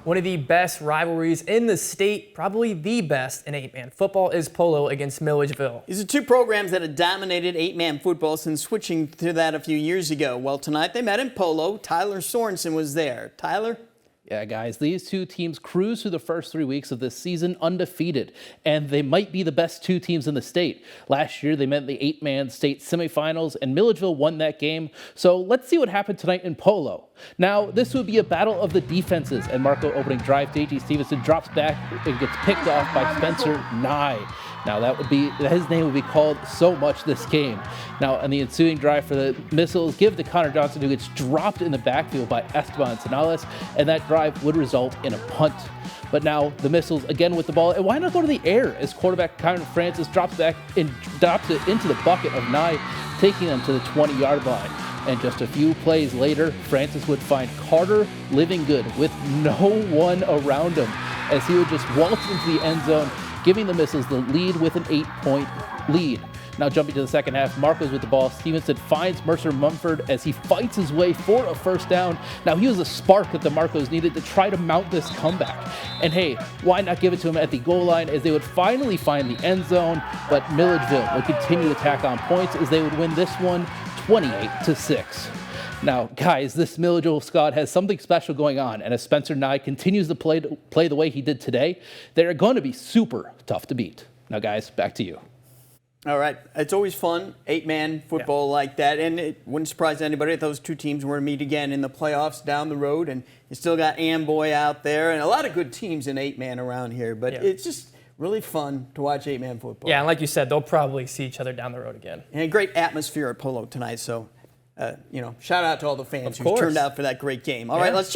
One of the best rivalries in the state, probably the best in eight-man football, is Polo against Milledgeville. These are two programs that have dominated eight-man football since switching to that a few years ago. Well, tonight they met in Polo. Tyler Sorensen was there. Tyler? Yeah, guys, these two teams cruised through the first 3 weeks of this season undefeated, and they might be the best two teams in the state. Last year, they met in the eight-man state semifinals, and Milledgeville won that game. So let's see what happened tonight in Polo. Now, this would be a battle of the defenses, and Marco opening drive, J.G. Stevenson drops back and gets picked off by Spencer Nye. Now, his name would be called so much this game. Now, on the ensuing drive for the Missiles, give to Connor Johnson, who gets dropped in the backfield by Esteban Canales, and that drive would result in a punt. But now the Missiles again with the ball, and why not go to the air as quarterback Kyron Francis drops back and drops it into the bucket of Nye, taking them to the 20-yard line. And just a few plays later, Francis would find Carter Livingood with no one around him as he would just waltz into the end zone, giving the Missiles the lead with an 8-point lead. Now jumping to the second half, Marco's with the ball. Stevenson finds Mercer Mumford as he fights his way for a first down. Now he was a spark that the Marcos needed to try to mount this comeback. And hey, why not give it to him at the goal line as they would finally find the end zone, but Milledgeville would continue to tack on points as they would win this one 28-6. Now, guys, this Milledgeville squad has something special going on, and as Spencer Nye continues to play the way he did today, they're going to be super tough to beat. Now, guys, back to you. All right. It's always fun, eight-man football like that, and it wouldn't surprise anybody if those two teams were to meet again in the playoffs down the road, and you still got Amboy out there, and a lot of good teams in eight-man around here, but it's just really fun to watch eight-man football. Yeah, and like you said, they'll probably see each other down the road again. And a great atmosphere at Polo tonight, so, shout out to all the fans who turned out for that great game. All right, let's